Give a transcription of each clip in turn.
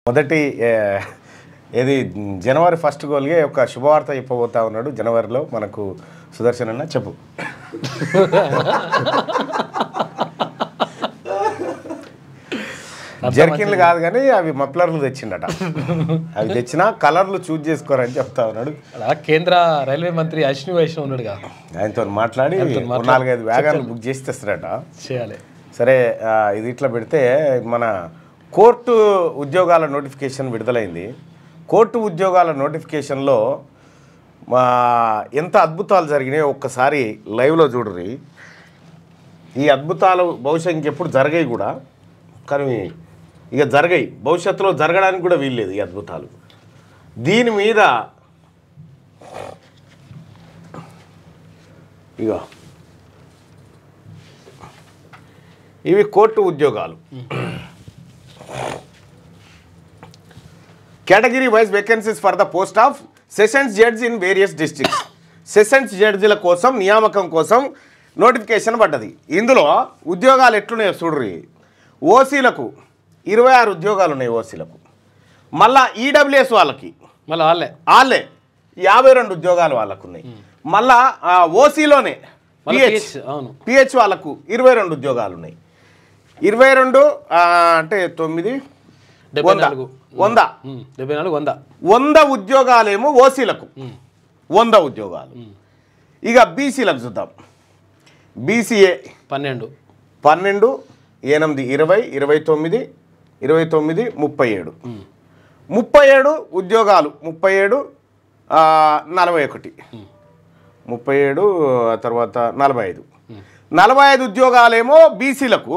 మొదటి ఏది జనవరి 1 గోల్గే ఒక శుభవార్త చెప్పబోతా ఉన్నాడు. జనవరిలో మనకు సుదర్శన్ అన్న చెప్పు. జర్కిన్లు కాదు కానీ అవి మఫ్లర్లు తెచ్చిండట. అవి తెచ్చినా కలర్లు చూజ్ చేసుకోరని చెప్తా ఉన్నాడు. కేంద్ర రైల్వే మంత్రి అశ్విని వైష్ణవ్ ఉన్నాడు, ఆయనతో మాట్లాడి 4-5 వ్యాగాన్లు బుక్ చేసి తెస్తారట. చేయాలి. సరే, ఇది ఇట్లా పెడితే మన కోర్టు ఉద్యోగాల నోటిఫికేషన్ విడుదలైంది. కోర్టు ఉద్యోగాల నోటిఫికేషన్లో ఎంత అద్భుతాలు జరిగినాయో ఒక్కసారి లైవ్లో చూడరి. ఈ అద్భుతాలు బహుశా ఇంకెప్పుడు జరిగాయి కూడా, కానీ ఇక జరిగాయి, భవిష్యత్తులో జరగడానికి కూడా వీల్లేదు ఈ అద్భుతాలు. దీని మీద ఇక ఇవి కోర్టు ఉద్యోగాలు. Category wise vacancies for the post of sessions judge in various districts. Sessions జడ్జిల కోసం నియామకం కోసం నోటిఫికేషన్ పడ్డది. ఇందులో ఉద్యోగాలు ఎట్లున్నాయో చూడ్రి. ఓసీలకు 26 ఉద్యోగాలు ఉన్నాయి. ఓసీలకు మళ్ళా ఈడబ్ల్యూఎస్ వాళ్ళకి వాళ్ళే 52 ఉద్యోగాలు వాళ్ళకు ఉన్నాయి. మళ్ళా ఓసీలోనే పిహెచ్ వాళ్ళకు 22 ఉద్యోగాలు ఉన్నాయి. 22 అంటే 9 100 ఉద్యోగాలేమో ఓసీలకు, 100 ఉద్యోగాలు. ఇక బీసీలకు చూద్దాం. బీసీఏ 12, 8, 20, 29, 37 ఉద్యోగాలు. 37, 41, 37 తర్వాత 45 ఉద్యోగాలేమో బీసీలకు,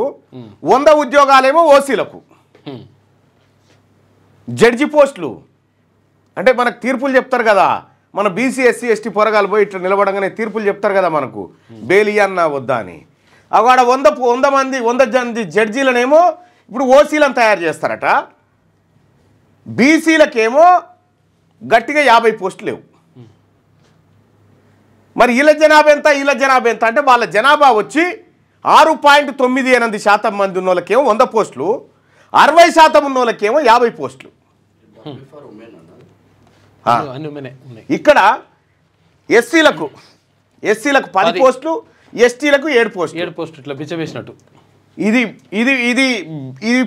100 ఉద్యోగాలేమో ఓసీలకు. జడ్జి పోస్టులు అంటే మనకు తీర్పులు చెప్తారు కదా, మన బీసీ ఎస్సీ ఎస్టీ పొరగాలు పోయి ఇట్లా నిలబడంగానే తీర్పులు చెప్తారు కదా మనకు, బెయిల్ ఇయ్యన్నా వద్దా అని. అక్కడ 100 మంది జడ్జీలనేమో ఇప్పుడు ఓసీలను తయారు చేస్తారట. బీసీలకేమో గట్టిగా 50 పోస్టులు లేవు. మరి వీళ్ళ జనాభా ఎంత అంటే వాళ్ళ జనాభా వచ్చి 6.98% మంది ఉన్న వాళ్ళకేమో 100 పోస్టులు, 60% ఉన్న వాళ్ళకేమో 50 పోస్టులు. ఇక్కడ ఎస్సీలకు 10 పోస్టులు, ఎస్టీలకు 7 పోస్టులు ఇట్లా పిచ్చవేసినట్టు. ఇది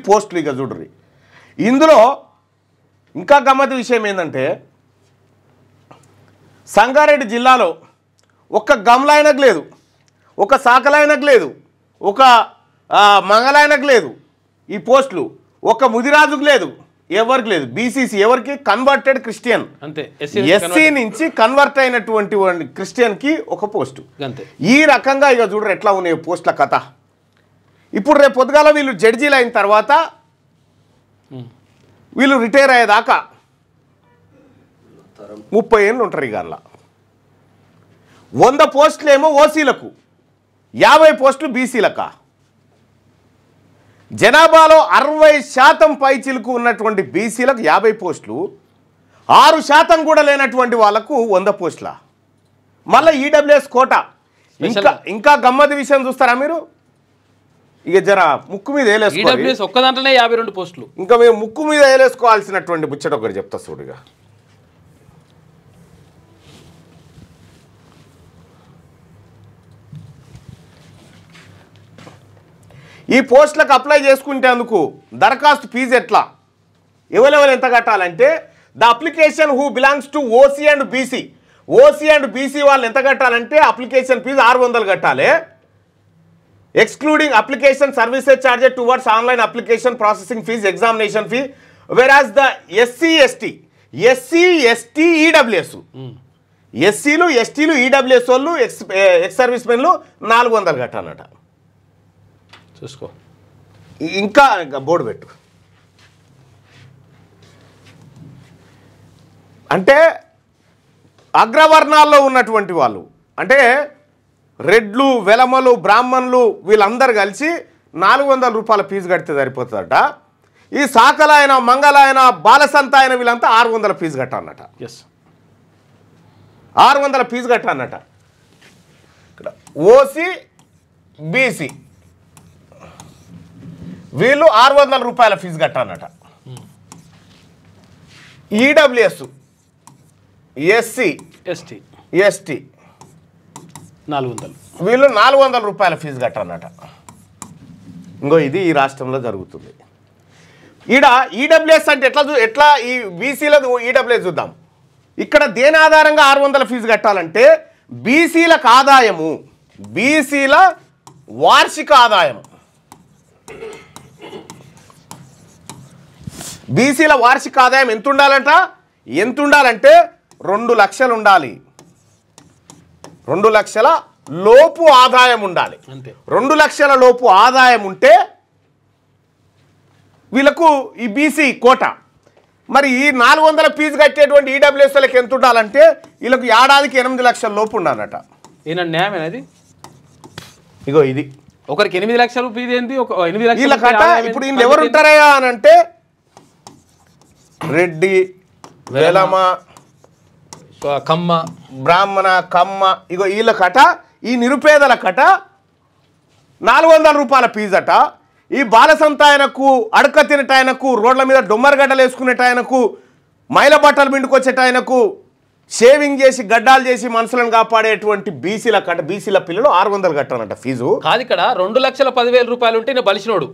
పోస్టులు. ఇక చూడ్రి, ఇందులో ఇంకా గమ్మత్తు విషయం ఏంటంటే సంగారెడ్డి జిల్లాలో ఒక్క గమ్లాయనకు లేదు, ఒక సాకలాయనకు లేదు, ఒక మంగళాయనకు లేదు ఈ పోస్టులు, ఒక ముదిరాజుకు లేదు, ఎవరికి లేదు. బీసీసీ ఎవరికి? కన్వర్టెడ్ క్రిస్టియన్, అంతే. ఎస్సీ నుంచి కన్వర్ట్ అయినటువంటి క్రిస్టియన్కి ఒక పోస్టు. ఈ రకంగా ఇక చూడరు ఎట్లా ఉన్నాయి పోస్టుల కథ. ఇప్పుడు రేపు పొద్దుగాల వీళ్ళు జడ్జీలు అయిన తర్వాత వీళ్ళు రిటైర్ అయ్యేదాకా 30 ఏళ్ళు ఉంటారు. ఇక అలా 100 పోస్టులు ఏమో ఓసీలకు, 50 పోస్టులు బీసీలకా. జనాభాలో 60% పైచిలకు ఉన్నటువంటి బీసీలకు 50 పోస్టులు, 6% కూడా లేనటువంటి వాళ్ళకు 100 పోస్టుల. మళ్ళీ ఈడబ్ల్యూఎస్ కోటా. ఇంకా గమ్మతి విషయం చూస్తారా మీరు? ఇక జర ముక్కు మీద వేలేసుకోవాలి. ఒక్క దాంట్లోనే 52 పోస్టులు. ఇంకా మేము ముక్కు మీద వేలేసుకోవాల్సినటువంటి ముచ్చట ఒకటి చెప్తా చూడుగా. ఈ పోస్టులకు అప్లై చేసుకునేందుకు దరఖాస్తు ఫీజు ఎట్లా, ఎవరెవరు ఎంత కట్టాలంటే the application who belongs to OC and BC. OC and BC వాళ్ళు ఎంత కట్టాలంటే అప్లికేషన్ ఫీజు 600 కట్టాలి, excluding application services charges towards online application processing fee, examination fee. Whereas the SC ST EWS, ఎస్సీలు ఎస్టీలు ఈడబ్ల్యూఎస్ వాళ్ళు ఎక్స్ సర్వీస్ మెన్లు 400 కట్టాలన్నట. చూసుకో. ఇంకా board పెట్టు. అంటే అగ్రవర్ణాల్లో ఉన్నటువంటి వాళ్ళు అంటే రెడ్లు, వెలమలు, బ్రాహ్మణులు వీళ్ళందరూ కలిసి 400 రూపాయల ఫీజు కడితే సరిపోతుందట. ఈ సాకలాయన, మంగళాయన, బాలసంతాయన వీళ్ళంతా 600 ఫీజు కట్టాలన్నట. 600 ఫీజు కట్టాలన్నట. ఇక్కడ ఓసీ బీసీ వీళ్ళు 600 రూపాయల ఫీజు కట్టాలన్నట. ఈడబ్ల్యూఎస్, ఎస్సీ, ఎస్టీ 400 వీళ్ళు 400 రూపాయల ఫీజు కట్టన్నట. ఇంకో ఇది ఈ రాష్ట్రంలో జరుగుతుంది. ఈడ ఈడబ్ల్యూఎస్ అంటే ఎట్లా ఈ బీసీలకు ఈడబ్ల్యూఎస్ చూద్దాం. ఇక్కడ దేని ఆధారంగా 600 ఫీజు కట్టాలంటే బీసీలకు ఆదాయము, బీసీల వార్షిక ఆదాయం, బీసీల వార్షిక ఆదాయం ఎంత ఉండాలంటే 2 లక్షలు ఉండాలి. 2 లక్షల లోపు ఆదాయం ఉండాలి. 2 లక్షల లోపు ఆదాయం ఉంటే వీళ్ళకు ఈ బీసీ కోట. మరి ఈ 400 ఫీజు కట్టేటువంటి ఈడబ్ల్యూఎస్లకు ఎంత ఉండాలంటే వీళ్ళకు ఏడాదికి 8 లక్షల లోపు ఉండాలట. ఈయన న్యాయం అనేది ఇగో ఇది ఒకరికి 8 లక్షలు ఫీజు ఏంటి, 8 లక్షల వీళ్ళ కట్ట. ఇప్పుడు వీళ్ళు ఎవరు ఉంటారయ్యా అని అంటే రెడ్డి, వెలమ, కమ్మ, బ్రాహ్మణ, కమ్మ. ఇగో వీళ్ళ కట, ఈ నిరుపేదల కట 400 రూపాయల ఫీజట. ఈ బాల సంతాయనకు, అడక తినటాయనకు, రోడ్ల మీద డొమ్మరగడ్డలు వేసుకునేటాయనకు, మైల బట్టలు పిండుకొచ్చేటాయనకు, షేవింగ్ చేసి గడ్డాలు చేసి మనుషులను కాపాడేటువంటి బీసీల కట, బీసీల పిల్లలు 600 కట్టాలంట ఫీజు. కాదు, ఇక్కడ 2,10,000 రూపాయలు ఉంటే ఈయన బలిసినోడు.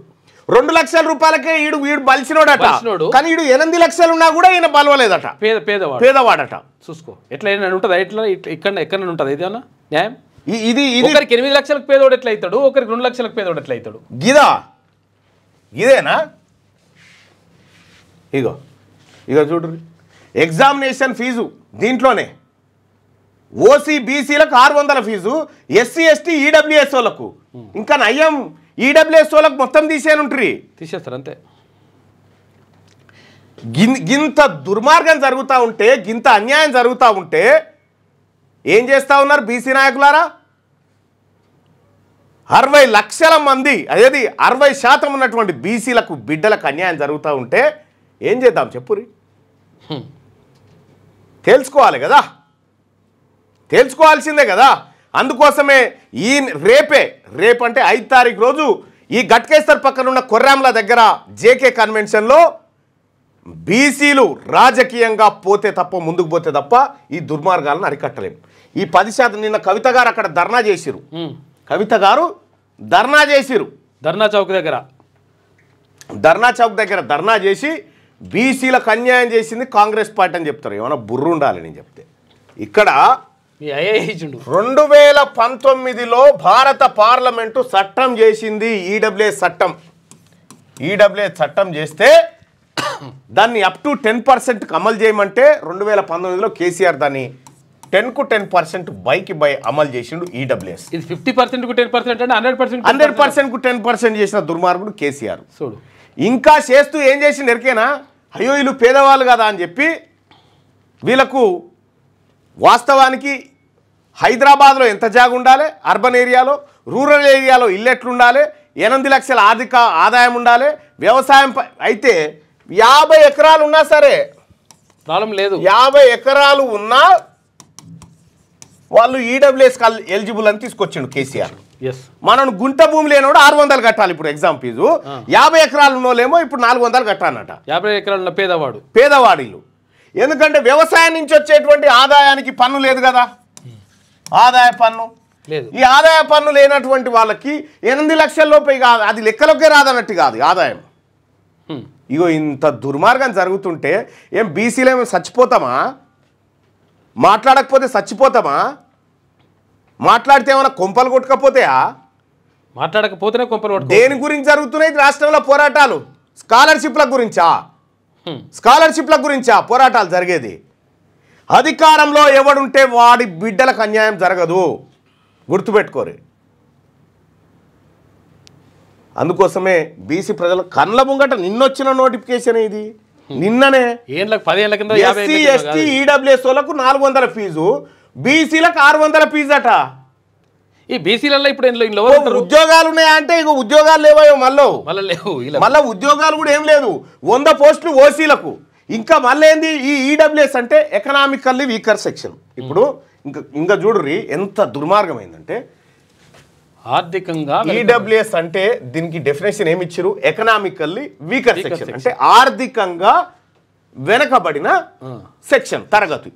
2 లక్షల రూపాయలకే వీడు బలిసినోడట. కానీ వీడు 8 లక్షలు ఉన్నా కూడా ఈయన బలవలేదట, పేదవాడట. చూసుకో ఎట్లా ఉంటుంది, ఎక్కడ ఉంటుంది ఇదేమన్నా న్యాయం? ఇది ఒకరికి 8 లక్షలకు పేదోడు ఎట్లా అవుతాడు, ఒకరికి 2 లక్షలకు పేదోడు ఎట్లా అవుతాడు? ఇదేనా? ఇగో చూడు, ఎగ్జామినేషన్ ఫీజు దీంట్లోనే ఓసీ బీసీలకు 600 ఫీజు, ఎస్సీ ఎస్టీ ఈడబ్ల్యూఎస్ వాళ్ళకు, ఇంకా నయ్యం ఈడబ్ల్యూఎస్ వాళ్ళకు మొత్తం తీసేస్తారు అంతే. గింత దుర్మార్గం జరుగుతూ ఉంటే, గింత అన్యాయం జరుగుతూ ఉంటే ఏం చేస్తూ ఉన్నారు బీసీ నాయకులారా? 60 లక్షల మంది, అదేది 60% ఉన్నటువంటి బీసీలకు బిడ్డలకు అన్యాయం జరుగుతూ ఉంటే ఏం చేద్దాం చెప్పురి? తేల్చుకోవాల్సిందే కదా. అందుకోసమే రేపంటే 5 తారీఖు రోజు ఈ గట్కేశ్వర్ పక్కన ఉన్న కొర్రాంల దగ్గర జేకే కన్వెన్షన్లో బీసీలు రాజకీయంగా ముందుకు పోతే తప్ప ఈ దుర్మార్గాలను అరికట్టలేము. ఈ 10% నిన్న కవిత గారు అక్కడ ధర్నా చేసిరు. ధర్నా చౌక్ దగ్గర ధర్నా చేసి బీసీలకు అన్యాయం చేసింది కాంగ్రెస్ పార్టీ అని చెప్తారు. ఏమైనా బుర్రు ఉండాలి నేను చెప్తే. ఇక్కడ 2019లో భారత పార్లమెంటు చట్టం చేసింది, ఈడబ్ల్యూఎస్ చట్టం చేస్తే దాన్ని అప్ టు 10% అమలు చేయమంటే 2019లో కేసీఆర్ దాన్ని 10కు 10% బైకి అమలు చేసిండు ఈడబ్ల్యూఎస్. ఇది 50%కు 10% అంటే 100%కు 10% చేసిన దుర్మార్గుడు కేసీఆర్. ఇంకా చేస్తూ ఏం చేసిండు ఎరికేనా? అయ్యో వీళ్ళు పేదవాళ్ళు కదా అని చెప్పి వీళ్ళకు వాస్తవానికి హైదరాబాద్లో ఎంత జాగ ఉండాలి, అర్బన్ ఏరియాలో, రూరల్ ఏరియాలో ఇల్లు ఎట్లుండాలి, 8 లక్షల ఆర్థిక ఆదాయం ఉండాలి, వ్యవసాయం అయితే 50 ఎకరాలు ఉన్నా సరే ప్రాబ్లం లేదు. 50 ఎకరాలు ఉన్నా వాళ్ళు ఈడబ్ల్యూఎస్ ఎలిజిబుల్ అని తీసుకొచ్చిండు కేసీఆర్. మనం గుంట భూమి లేనోడు 600 కట్టాలి ఇప్పుడు ఎగ్జామ్ ఫీజు. 50 ఎకరాలు ఉన్నోళ్ళేమో ఇప్పుడు 400 కట్టాలన్నట. 50 ఎకరాలు పేదవాడిలు. ఎందుకంటే వ్యవసాయం నుంచి వచ్చేటువంటి ఆదాయానికి పన్ను లేదు కదా, ఆదాయ పన్ను లేదు. ఈ ఆదాయ పన్ను లేనటువంటి వాళ్ళకి 8 లక్షల లోపే కాదు, అది లెక్కలోకే రాదన్నట్టు కాదు ఆదాయం. ఇగో ఇంత దుర్మార్గం జరుగుతుంటే ఏం బీసీలో ఏమో చచ్చిపోతామా? మాట్లాడకపోతే చచ్చిపోతామా? మాట్లాడితే ఏమైనా కొంపలు కొట్టుకపోతాయా? మాట్లాడకపోతేనే కొంపలు. దేని గురించి జరుగుతున్నాయి రాష్ట్రంలో పోరాటాలు? స్కాలర్షిప్ల గురించా పోరాటాలు జరిగేది? అధికారంలో ఎవడుంటే వాడి బిడ్డలకు అన్యాయం జరగదు, గుర్తుపెట్టుకోరు. అందుకోసమే బీసీ ప్రజల కళ్ళ ముంగట నిన్నొచ్చిన నోటిఫికేషన్ ఇది. నిన్ననే 10 ఏళ్ల కింద ఎస్సీ ఎస్టీ ఈడబ్ల్యూఎస్ వాళ్ళకు 400 ఫీజు, బీసీలకు 600 ఫీజు అట. ఈ బీసీలలో ఇప్పుడు ఉద్యోగాలు ఉన్నాయా అంటే ఇక ఉద్యోగాలు లేవో మళ్ళీ ఉద్యోగాలు కూడా ఏం లేదు. 100 పోస్టులు ఓసీలకు. ఇంకా మళ్ళీ ఏంది ఈ ఈడబ్ల్యూఎస్ అంటే ఎకనామికల్లీ వీకర్ సెక్షన్. ఇప్పుడు ఇంకా చూడుర్రి ఎంత దుర్మార్గమైందంటే ఆర్థికంగా ఈడబ్ల్యూఎస్ అంటే దీనికి డెఫినేషన్ ఏమి ఇచ్చారు? ఎకనామికల్లీ వీకర్ సెక్షన్ అంటే ఆర్థికంగా వెనకబడిన సెక్షన్ తరగతి.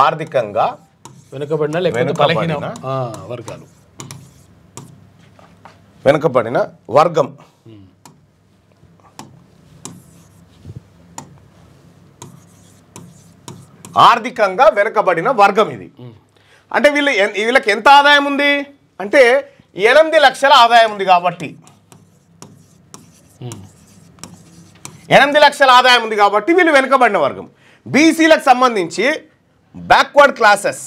ఆర్థికంగా వెనుకబడిన లేకపోతే బలహీన వర్గాలు, వెనుకబడిన వర్గం. ఆర్థికంగా వెనుకబడిన వర్గం ఇది. అంటే వీళ్ళకి ఎంత ఆదాయం ఉంది అంటే 8 లక్షల ఆదాయం ఉంది కాబట్టి 8 లక్షల ఆదాయం ఉంది కాబట్టి వీళ్ళు వెనుకబడిన వర్గం. బీసీలకు సంబంధించి బ్యాక్వర్డ్ క్లాసెస్,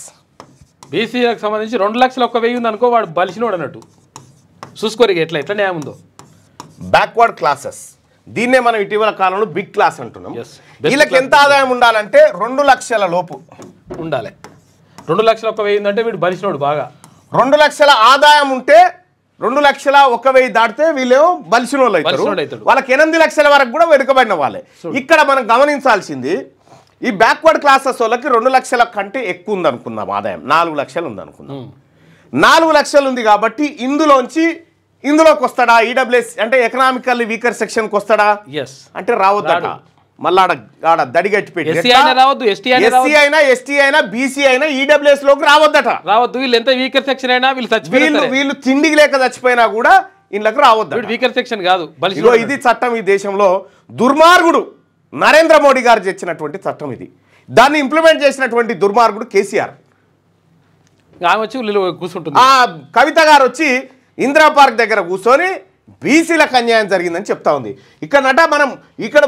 బీసీలకు సంబంధించి 2,01,000 ఉంది అనుకో, వాడు బలిసినోడు అన్నట్టు. చూసుకోరు ఎట్లా న్యాయం ఉందో. బ్యాక్వర్డ్ క్లాసెస్, దీన్నే మనం ఇటీవల కాలంలో బిగ్ క్లాస్ అంటున్నాం. వీళ్ళకి ఎంత ఆదాయం ఉండాలంటే 2 లక్షల లోపు ఉండాలి. 2,01,000 అంటే వీడు బలిసినోడు బాగా. 2 లక్షల ఆదాయం ఉంటే 2,01,000 దాటితే వీళ్ళేమో బలిసిన వాళ్ళు అవుతారు. వాళ్ళకి 8 లక్షల వరకు కూడా వెనుకబడిన వాళ్ళే. ఇక్కడ మనం గమనించాల్సింది ఈ బ్యాక్వర్డ్ క్లాసెస్ వాళ్ళకి 2 లక్షల కంటే ఎక్కువ ఉంది అనుకుందాం ఆదాయం, 4 లక్షలు ఉంది అనుకుందాం. 4 లక్షలు ఉంది కాబట్టి ఇందులోకి వస్తాడా ఈడబ్ల్యూఎస్ అంటే ఎకనామికల్లీ వీకర్ సెక్షన్కి వస్తాడా అంటే రావద్దట. మళ్ళీ ఆడ దడిగట్టి పెట్టి ఎస్సీ అయినా ఎస్టీ అయినా బీసీ అయినా ఈడబ్ల్యూఎస్ లోకి రావద్దట. రావద్దు. వీళ్ళు ఎంత వీకర్ సెక్షన్ అయినా వీళ్ళు తిండికి లేక చచ్చిపోయినా కూడా ఇళ్ళకి రావద్దు. వీకర్ సెక్షన్ కాదు. ఇది చట్టం ఈ దేశంలో దుర్మార్గుడు నరేంద్ర మోడీ గారు తెచ్చినటువంటి చట్టం ఇది. దాన్ని ఇంప్లిమెంట్ చేసినటువంటి దుర్మార్గుడు కేసీఆర్. ఆమె వచ్చి కూర్చుంటుంది. కవిత గారు వచ్చి ఇందిరా పార్క్ దగ్గర కూర్చొని బీసీలకు అన్యాయం జరిగిందని చెప్తా ఉంది. మనం ఇక్కడ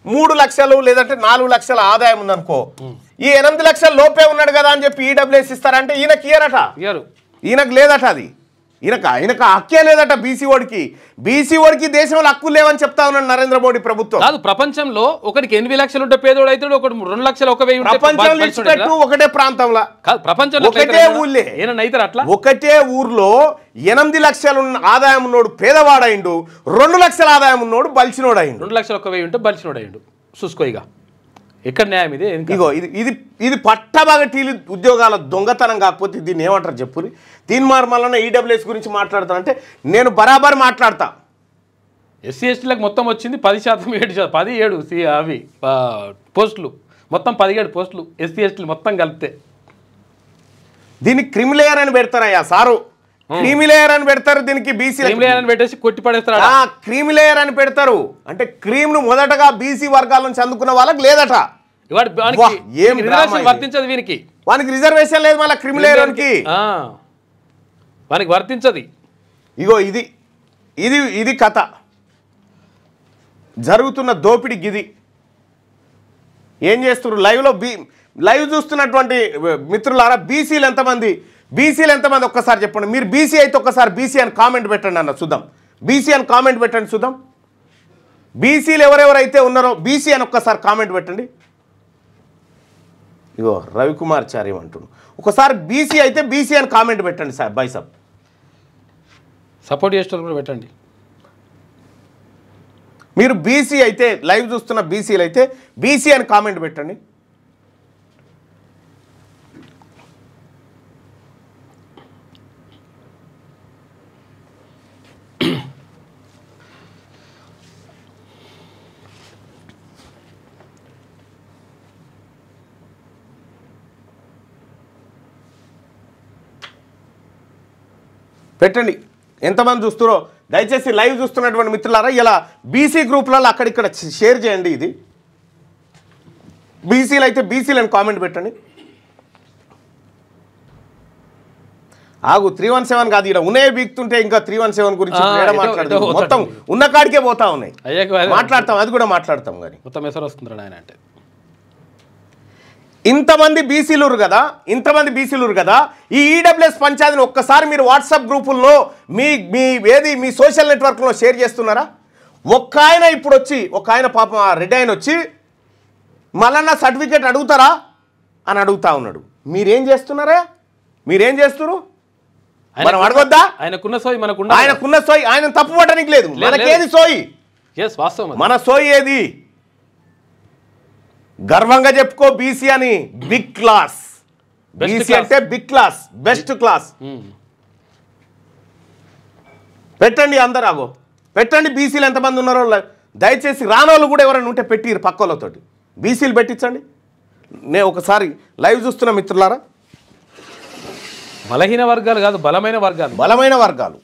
3 లక్షలు లేదంటే 4 లక్షల ఆదాయం ఉందనుకో, ఈ 8 లక్షల లోపే ఉన్నాడు కదా అని చెప్పి ఈడబ్ల్యూఎస్ ఇస్తారంటే ఈయనకి ఇయ్యరట, ఈయనకు లేదట. అది ఈయనకు హక్కే లేదట. బీసీ ఓడికి దేశంలో హక్కులు లేవని చెప్తా ఉన్నాడు నరేంద్ర మోడీ ప్రభుత్వం. కాదు, ప్రపంచంలో ఒకరికి 8 లక్షలు ఉంటే పేదోడు అవుతాడు, ఒకటి 2,01,000 ప్రపంచంలో ఇచ్చినట్టు ఒకటే ప్రాంతంలో ప్రపంచంలో ఒకటే ఊళ్ళే అట్లా ఒకటే ఊర్లో 8 లక్షలు ఆదాయం ఉన్నోడు పేదవాడైండు, 2 లక్షల ఆదాయం ఉన్నోడు బలిసినోడు అయిండు. 2,01,000 ఉంటే బలిసినోడు అయిండు. చూసుకో ఇక ఎక్కడ న్యాయం ఇది. ఇగో ఇది పట్టబగటీలు ఉద్యోగాల దొంగతనం కాకపోతే దీన్ని ఏమంటారు చెప్పురి. దీని మళ్ళీ ఈడబ్ల్యూఎస్ గురించి మాట్లాడతానంటే నేను బరాబర్ మాట్లాడతా. ఎస్సీ ఎస్టీలకు మొత్తం వచ్చింది 10%, 17 అవి పోస్టులు, మొత్తం 17 పోస్టులు ఎస్సీ ఎస్టీలు మొత్తం కలిపితే. దీన్ని క్రిమిలేయర్ అని పెడతారయ్యా సారు, క్రీమిలేయర్ అని పెడతారు. దీనికి బీసీ అని పెట్టేసి కొట్టి పడేస్తారు. క్రీమిలేయర్ అని పెడతారు. అంటే క్రీమ్ను మొదటగా బీసీ వర్గాల నుంచి అందుకున్న వాళ్ళకి లేదట. వర్తించదు వీనికి, వానికి రిజర్వేషన్ లేదు. మళ్ళీ క్రిమిలేయర్ వానికి వర్తించదు. ఇగో ఇది కథ జరుగుతున్న దోపిడి. గిది ఏం చేస్తున్నారు లైవ్ చూస్తున్నటువంటి మిత్రులారా, బీసీలు ఎంతమంది ఒక్కసారి చెప్పండి. మీరు బీసీ అయితే ఒక్కసారి బీసీ అని కామెంట్ పెట్టండి అన్న చూద్దాం. బీసీ అని కామెంట్ పెట్టండి చూద్దాం. బీసీలు ఎవరెవరైతే ఉన్నారో బీసీ అని ఒక్కసారి కామెంట్ పెట్టండి. ఇగో రవికుమార్ చారి అంటున్నాడు. ఒకసారి బీసీ అయితే బీసీ అని కామెంట్ పెట్టండి సార్. బై సాబ్ సపోర్ట్ చేస్తారు కూడా పెట్టండి. మీరు బీసీ అయితే లైవ్ చూస్తున్న బీసీలు అయితే బీసీ అని కామెంట్ పెట్టండి. పెట్టండి ఎంతమంది చూస్తారో దయచేసి లైవ్ చూస్తున్నటువంటి మిత్రులారా ఇలా బీసీ గ్రూప్లలో అక్కడిక్కడ షేర్ చేయండి. ఇది బీసీలు అయితే బీసీలను కామెంట్ పెట్టండి. ఆగు 317 కాదు, ఇక్కడ ఉన్నాయే బీక్తుంటే ఇంకా 317 గురించి మాట్లాడదు. మొత్తం ఉన్న కాడికే పోతా ఉన్నాయి. మాట్లాడతాం, అది కూడా మాట్లాడతాం. కానీ మొత్తం ఎసరు వస్తుంది ఆయన అంటే ఇంతమంది బీసీలూరు కదా. ఈ ఈడబ్ల్యూఎస్ పంచాయతీని ఒక్కసారి మీరు వాట్సాప్ గ్రూపుల్లో మీ సోషల్ నెట్వర్క్లో షేర్ చేస్తున్నారా? ఒక్క ఆయన పాపం రెడ్డి ఆయన వచ్చి మళ్ళా సర్టిఫికేట్ అడుగుతారా అని అడుగుతా ఉన్నాడు. మీరేం చేస్తున్నారా? మీరేం చేస్తున్నారు? మనం అడగొద్దా? ఆయనకున్న సోయి ఆయన తప్పు పట్టడానికి లేదు. మనకేది సోయి? మన సోయి ఏది? గర్వంగా చెప్పుకో బీసీ అని. Big class. బీసీ అంటే బిగ్ క్లాస్, బెస్ట్ క్లాస్. పెట్టండి అందరు ఆగో పెట్టండి. బీసీలు ఎంతమంది ఉన్నారో దయచేసి రానోళ్ళు కూడా ఎవరైనా ఉంటే పెట్టిరు పక్క వాళ్ళతోటి బీసీలు పెట్టించండి. నేను ఒకసారి లైవ్ చూస్తున్న మిత్రులారా, బలహీన వర్గాలు కాదు బలమైన వర్గాలు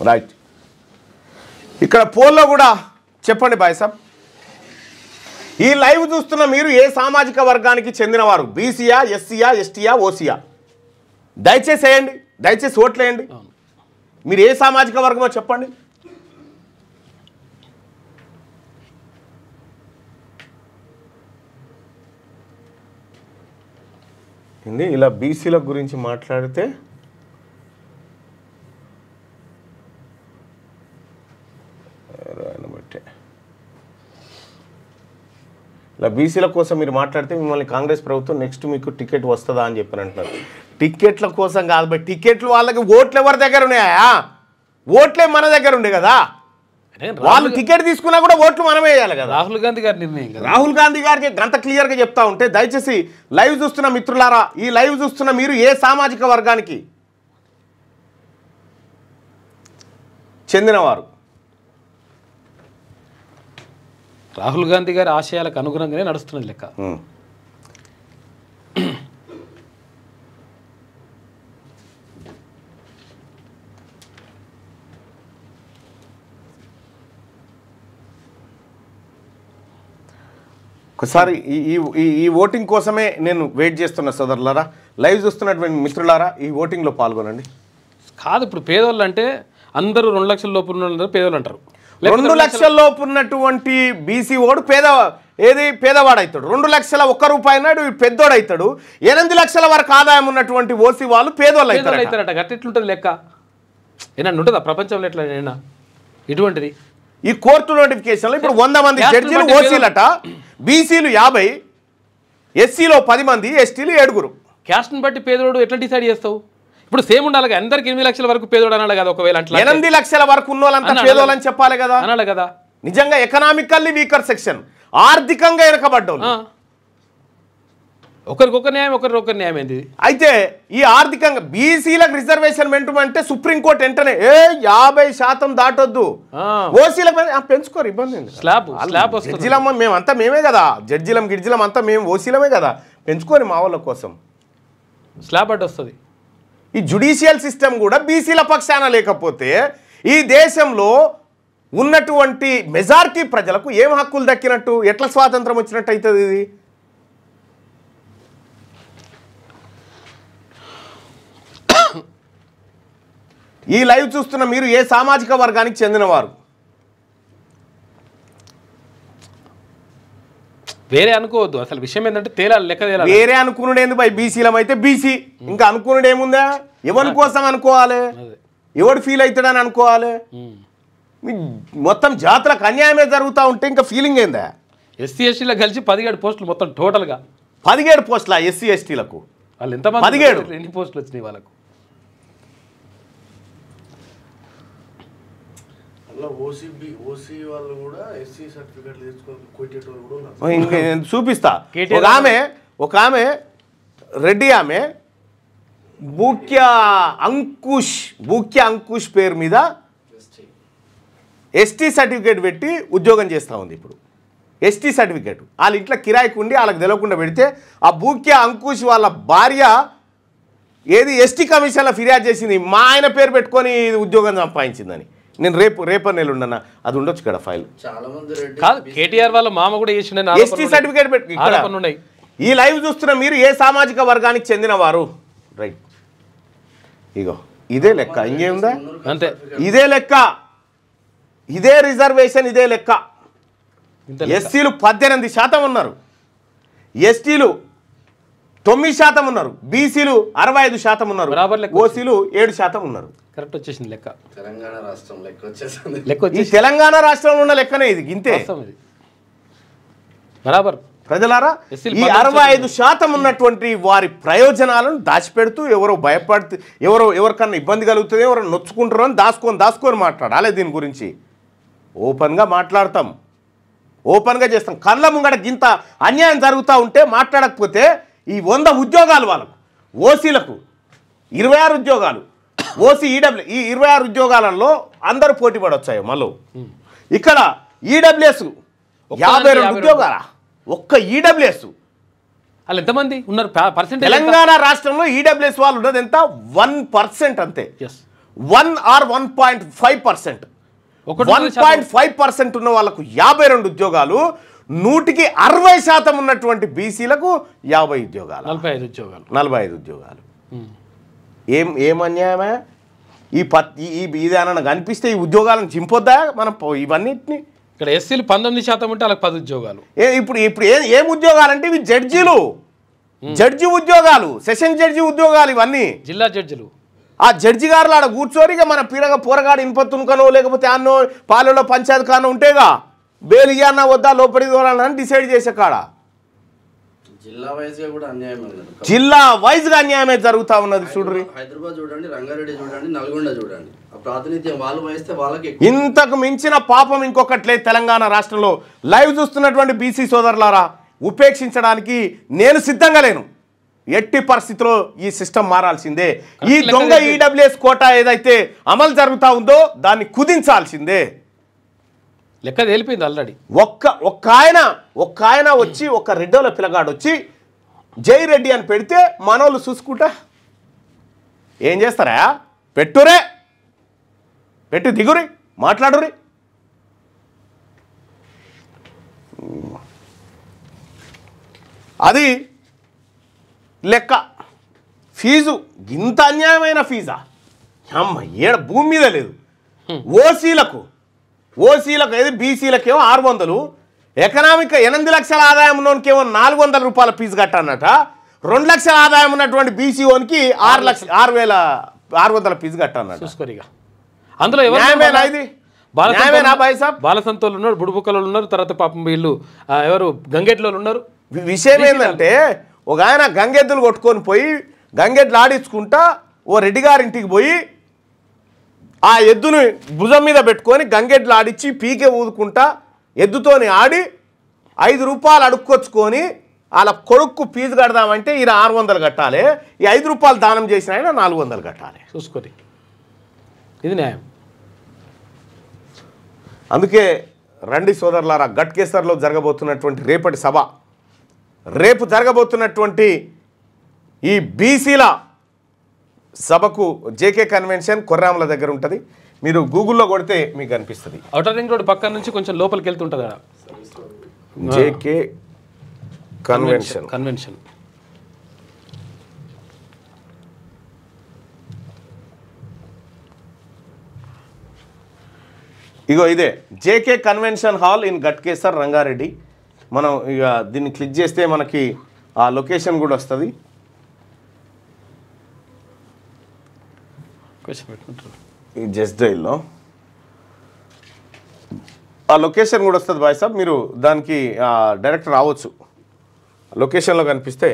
రైట్. ఇక్కడ పోల్లో కూడా చెప్పండి బాయ్ సాబ్, ఈ లైవ్ చూస్తున్న మీరు ఏ సామాజిక వర్గానికి చెందినవారు? బీసీయా, ఎస్సీయా, ఎస్టీయా, ఓసీయా? దయచేసి వేయండి, దయచేసి ఓట్లు వేయండి. మీరు ఏ సామాజిక వర్గమో చెప్పండి. ఇలా బీసీల గురించి మాట్లాడితే ఇలా బీసీల కోసం మీరు మాట్లాడితే మిమ్మల్ని కాంగ్రెస్ ప్రభుత్వం నెక్స్ట్ మీకు టికెట్ వస్తుందా అని చెప్పి అంటున్నారు. టికెట్ల కోసం కాదు బట్ టికెట్లు వాళ్ళకి ఓట్లు ఎవరి దగ్గర ఉన్నాయా? ఓట్లే మన దగ్గర ఉండే కదా. వాళ్ళు టికెట్ తీసుకున్నా కూడా ఓట్లు మనమే వేయాలి కదా. రాహుల్ గాంధీ గారి నిర్ణయం కదా. రాహుల్ గాంధీ గారికి గంత క్లియర్గా చెప్తా ఉంటే దయచేసి లైవ్ చూస్తున్న మిత్రులారా, ఈ లైవ్ చూస్తున్న మీరు ఏ సామాజిక వర్గానికి చెందినవారు? రాహుల్ గాంధీ గారి ఆశయాలకు అనుగుణంగానే నడుస్తున్నది లెక్క. ఒకసారి ఈ ఓటింగ్ కోసమే నేను వెయిట్ చేస్తున్న సోదరులారా, లైవ్ చూస్తున్నటువంటి మిత్రులారా, ఈ ఓటింగ్లో పాల్గొనండి. కాదు ఇప్పుడు పేదోళ్ళు అంటే అందరూ 2 లక్షల లోపు ఉన్న పేదోళ్ళు అంటారు. 2 లక్షల లోపు ఉన్నటువంటి బీసీ ఓడు పేదవాడు అవుతాడు. 2 లక్షల ₹1 నాడు పెద్దోడు అవుతాడు. 8 లక్షల వరకు ఆదాయం ఉన్నటువంటి ఓసీ వాళ్ళు పేదోళ్ళు అవుతారట. గట్టెట్లుంటుంది లెక్క? ఏమన్నా ఉంటుందా ప్రపంచంలో? ఎట్లా ఇటువంటిది ఈ కోర్టు నోటిఫికేషన్లో ఇప్పుడు 100 మంది జడ్జీలు ఓసీలట, బీసీలు 50, ఎస్సీలో 10 మంది, ఎస్టీలు 7. క్యాస్ట్ని బట్టి పేదోడు ఎట్లా డిసైడ్ చేస్తావు? ఇప్పుడు సేమ్ ఉండాలి కదా, అందరికి 8 లక్షల వరకు పేదోడు అనాలి కదా. ఒకవేళ 8 లక్షల వరకు ఉన్న వాళ్ళంతా పేదోళ్ళని చెప్పాలి కదా, అనాలి కదా. నిజంగా ఎకనామికల్లీ వీకర్ సెక్షన్, ఆర్థికంగా వెనకబడ్డోళ్ళు. ఒకరికొక న్యాయం, ఒకరికొకరి న్యాయం ఏంది? అయితే ఈ ఆర్థికంగా బీసీలకు రిజర్వేషన్ మెంటమంటే సుప్రీంకోర్టు వెంటనే 50% దాటొద్దు, ఓసీలకు పెంచుకోరు, ఇబ్బంది. జడ్జిలమ్మ మేమంతా మేమే కదా, జడ్జిలం అంతా మేము ఓసీలమే కదా, పెంచుకొని మా వాళ్ళ కోసం స్లాబ్ అడ్డు వస్తుంది. ఈ జ్యుడిషియల్ సిస్టమ్ కూడా బీసీల పక్షాన లేకపోతే ఈ దేశంలో ఉన్నటువంటి మెజారిటీ ప్రజలకు ఏం హక్కులు దక్కినట్టు, ఎట్లా స్వాతంత్రం వచ్చినట్టు అవుతుంది? ఇది ఈ లైవ్ చూస్తున్న మీరు ఏ సామాజిక వర్గానికి చెందినవారు? వేరే అనుకోవద్దు, అసలు విషయం ఏంటంటే తేలాలి, లెక్క తేలాలి. వేరే అనుకున్నాడు ఏంది బై? బీసీలం అయితే బీసీ, ఇంకా అనుకున్నాడు ఏముందా? ఎవరి కోసం అనుకోవాలి, ఎవడు ఫీల్ అవుతాడని అనుకోవాలి. మొత్తం జాతరకు అన్యాయమే జరుగుతూ ఉంటే ఇంకా ఫీలింగ్ ఏందా? ఎస్సీ ఎస్టీలో కలిసి 17 పోస్టులు మొత్తం టోటల్గా. 17 పోస్టులా ఎస్సీ ఎస్టీలకు? వాళ్ళు ఎంతమంది? 17. ఎన్ని పోస్టులు వచ్చినాయి వాళ్ళకు? చూపిస్తా. ఒక ఆమె రెడ్డి, ఆమె బూక్య అంకుష్ పేరు మీద ఎస్టీ సర్టిఫికేట్ పెట్టి ఉద్యోగం చేస్తూ ఉంది. ఇప్పుడు ఎస్టీ సర్టిఫికేట్ వాళ్ళ ఇంట్లో కిరాయికి ఉండి వాళ్ళకి తెలియకుండా పెడితే ఆ బూక్య అంకుష్ వాళ్ళ భార్య ఎస్టీ కమిషన్లో ఫిర్యాదు చేసింది, మా ఆయన పేరు పెట్టుకొని ఉద్యోగం సంపాదించిందని. నేను రేపు నెలలుండన్నా, అది ఉండొచ్చు కదా ఫైల్. కాదు, కేటీఆర్ వాళ్ళ మామ కూడా ఎస్టీ సర్టిఫికేట్ పెట్టి. ఈ లైవ్ చూస్తున్న మీరు ఏ సామాజిక వర్గానికి చెందినవారు? రైట్, ఇగో ఇదే లెక్క, ఇంకేముందా? అంతే, ఇదే లెక్క, ఇదే రిజర్వేషన్, ఇదే లెక్క. ఎస్సీలు 18% ఉన్నారు, ఎస్టీలు 9% ఉన్నారు, బీసీలు 65% ఉన్నారు, బరాబర్ లెక్క ఓసీలు 7% ఉన్నారు. కరెక్ట్ వచ్చేసింది లెక్క. తెలంగాణ రాష్ట్రం లెక్క వచ్చేసింది. ఈ తెలంగాణ రాష్ట్రంలో ఉన్న లెక్కనే ఇది ఇంతే. బరాబర్ ప్రజలారా, ఈ 65% ఉన్నటువంటి వారి ప్రయోజనాలను దాచిపెడుతూ ఎవరో భయపడుతూ ఎవరికన్నా ఇబ్బంది కలుగుతుంది, ఎవరో నొచ్చుకుంటారో అని దాచుకొని మాట్లాడాలి. దీని గురించి ఓపెన్గా మాట్లాడతాం, ఓపెన్గా చేస్తాం. కళ్ళ ముంగడ గింత అన్యాయం జరుగుతూ ఉంటే మాట్లాడకపోతే ఈ 100 ఉద్యోగాలు వాళ్ళకు, ఓసీలకు 26 ఉద్యోగాలు, ఓసీ ఈడబ్ల్యూ ఈ 26 ఉద్యోగాలలో అందరూ పోటీ పడొచ్చాయి. మళ్ళీ ఇక్కడ ఈడబ్ల్యూఎస్ 52 ఉద్యోగాల, ఒక్క ఈడబ్ల్యూఎస్ వాళ్ళు ఎంతమంది ఉన్నారు? తెలంగాణ రాష్ట్రంలో ఈడబ్ల్యూఎస్ వాళ్ళు ఉన్నది ఎంత? 1% అంతే. 1 or 1.5%. 1.5% ఉన్న వాళ్ళకు 52 ఉద్యోగాలు, 100% ఉన్నటువంటి బీసీలకు 50 ఉద్యోగాలు, 45 ఉద్యోగాలు. ఏం అన్యాయమే? ఈ విధానం కనిపిస్తే ఈ ఉద్యోగాలను చింపొద్దా మనం ఇవన్నిటిని? ఇక్కడ ఎస్సీలు 19% ఉంటే వాళ్ళకి 10 ఉద్యోగాలు. ఇప్పుడు ఏం ఉద్యోగాలు అంటే ఇవి జడ్జి ఉద్యోగాలు, సెషన్ జడ్జి ఉద్యోగాలు, ఇవన్నీ జిల్లా జడ్జిలు. ఆ జడ్జి గారులు ఆడ కూర్చోని ఇక మన పోరగాడు ఇన్పత్తునుకనో లేకపోతే అన్నో పాలలో పంచాయతీ కానో ఉంటేగా బెయిల్ ఇయ్యన్నా వద్దా లోపలికి దూరాలని డిసైడ్ చేసే కాడ జిల్లా వైజ్గా అన్యాయమే జరుగుతూ ఉన్నది. చూడ్రి, హైదరాబాద్ చూడండి, రంగారెడ్డి చూడండి, నల్గొండ చూడండి, ప్రాతినిధ్యం వాళ్ళు వహిస్తే వాళ్ళకి ఇంతకు మించిన పాపం ఇంకొకట్లేదు తెలంగాణ రాష్ట్రంలో. లైవ్ చూస్తున్నటువంటి బీసీ సోదరులారా, ఉపేక్షించడానికి నేను సిద్ధంగా లేను. ఎట్టి పరిస్థితిలో ఈ సిస్టమ్ మారాల్సిందే. ఈ దొంగ ఈడబ్ల్యూఎస్ కోటా ఏదైతే అమలు జరుగుతూ ఉందో దాన్ని కుదించాల్సిందే. లెక్క తేలిపోయింది ఆల్రెడీ. ఒక్క ఆయన వచ్చి, ఒక రెడ్డోల పిల్లగాడు వచ్చి జై రెడ్డి అని పెడితే మనోళ్ళు చూసుకుంటా ఏం చేస్తారా? పెట్టి దిగురి, మాట్లాడురి. అది లెక్క. ఫీజు ఇంత అన్యాయమైన ఫీజా? అమ్మ ఏడ భూమి మీద లేదు. ఓసీలకు ఏది బీసీలకేమో 600, ఎకనామిక్ 8 లక్షల ఆదాయం ఉన్నోనికేమో 400 రూపాయల ఫీజు కట్టన్నట. 2 లక్షల ఆదాయం ఉన్నటువంటి బీసీ ఓనికి 6,600 ఫీజు కట్టన్నట. చూసుకోరిగా అందులో బాలసంతోళ్ళు ఉన్నారు, బుడుబుక్కలు ఉన్నారు, తర్వాత పాపం వీళ్ళు ఎవరు గంగెడ్లో ఉన్నారు. విషయం ఏంటంటే ఒక ఆయన గంగెద్దులు కొట్టుకొని పోయి గంగెడ్లు ఆడించుకుంటా ఓ రెడ్డి గారింటికి పోయి ఆ ఎద్దుని భుజం మీద పెట్టుకొని గంగెడ్లు ఆడించి పీకే ఊదుకుంటా ఎద్దుతోని ఆడి 5 రూపాయలు అడుక్కొచ్చుకొని వాళ్ళ కొడుక్కు ఫీజు కడదామంటే ఈయన 600 కట్టాలి. ఈ 5 రూపాయలు దానం చేసిన ఆయన 400 కట్టాలి. చూసుకోండి, ఇది న్యాయం. అందుకే రండి సోదరులారా, గట్కేసర్లో జరగబోతున్నటువంటి రేపటి సభ, రేపు జరగబోతున్నటువంటి ఈ బీసీల సభకు జేకే కన్వెన్షన్ కొర్రాముల దగ్గర ఉంటుంది. మీరు గూగుల్లో కొడితే మీకు కనిపిస్తుంది. ఔటర్ రింగ్ రోడ్ పక్కన నుంచి కొంచెం లోపలికి వెళ్తుంటుంది అక్కడ జేకే కన్వెన్షన్. ఇగో ఇదే JK convention hall in Ghatkesar, Rangareddy. మనం ఇక దీన్ని క్లిక్ చేస్తే మనకి ఆ లొకేషన్ కూడా వస్తుంది. ఈ జస్ట్ డైల్లో ఆ లొకేషన్ కూడా వస్తుంది బాయ్ సాబ్. మీరు దానికి డైరెక్ట్ రావచ్చు. లొకేషన్లో కనిపిస్తే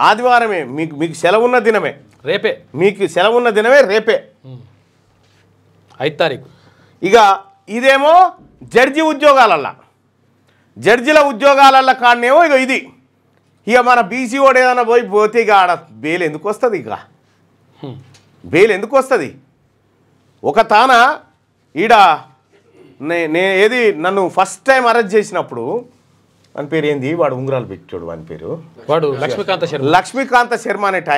ఆదివారమే మీకు సెలవున్న దినమే రేపే. మీకు సెలవున్న దినమే రేపే, 5 తారీఖు. ఇక ఇదేమో జడ్జిల ఉద్యోగాలల్లో కాడనేమో ఇక ఇది. ఇక మన బీసీ ఓడు ఏదైనా పోతే ఇక ఆడ బెయిల్ ఎందుకు వస్తుంది? ఒక తాన ఈడ ఏది నన్ను ఫస్ట్ టైం అరెస్ట్ చేసినప్పుడు అని పేరు ఏంది, వాడు ఉంగరాలు పెట్టాడు, వాని పేరు వాడు లక్ష్మీకాంత శర్మ అనేట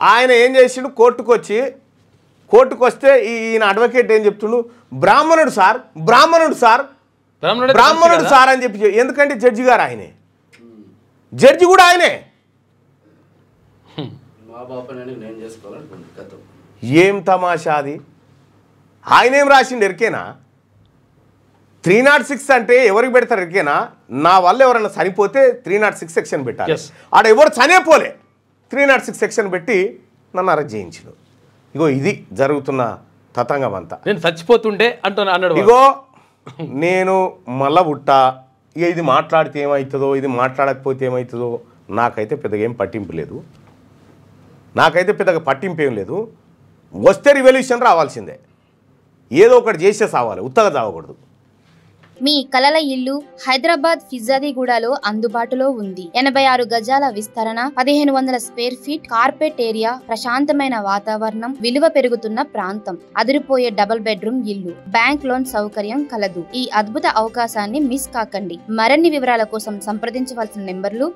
ఆయన ఏం చేసిండు, కోర్టుకు వస్తే ఈయన అడ్వకేట్ ఏం చెప్తుండు, బ్రాహ్మణుడు సార్ అని చెప్పి. ఎందుకంటే జడ్జి గారు ఆయనే, జడ్జి కూడా ఆయనే. ఏం తమాషా అది? ఆయన ఏం రాసిండు ఎరికేనా? 306 అంటే ఎవరికి పెడతారు ఎరికేనా? నా వల్ల ఎవరైనా చనిపోతే 306 సెక్షన్ పెట్టాలి. ఆడ ఎవరు చనిపోలే 306 సెక్షన్ పెట్టి నన్ను అరెస్ట్ చేయించిన. ఇగో ఇది జరుగుతున్న తతంగం అంతా. నేను చచ్చిపోతుండే అన్నాడు. ఇగో నేను మళ్ళా పుట్టా, ఇక ఇది మాట్లాడితే ఏమవుతుందో, ఇది మాట్లాడకపోతే ఏమవుతుందో నాకైతే పెద్దగా ఏం పట్టింపు లేదు. ఏం లేదు. వస్తే రివల్యూషన్ రావాల్సిందే, ఏదో ఒకటి చేసే సావాలి, ఉత్తగా చావకూడదు. మీ కలల ఇల్లు హైదరాబాద్ ఫిజాదిగూడలో అందుబాటులో ఉంది. 86 గజాల విస్తరణ, 1500 స్క్వేర్ ఫీట్, కార్పెట్ ఏరియా, ప్రశాంతమైన వాతావరణం, విలువ పెరుగుతున్న ప్రాంతం, అదిరిపోయే డబుల్ బెడ్రూమ్ ఇల్లు, బ్యాంక్ లోన్ సౌకర్యం కలదు. ఈ అద్భుత అవకాశాన్ని మిస్ కాకండి. మరిన్ని వివరాల కోసం సంప్రదించవలసిన నెంబర్లు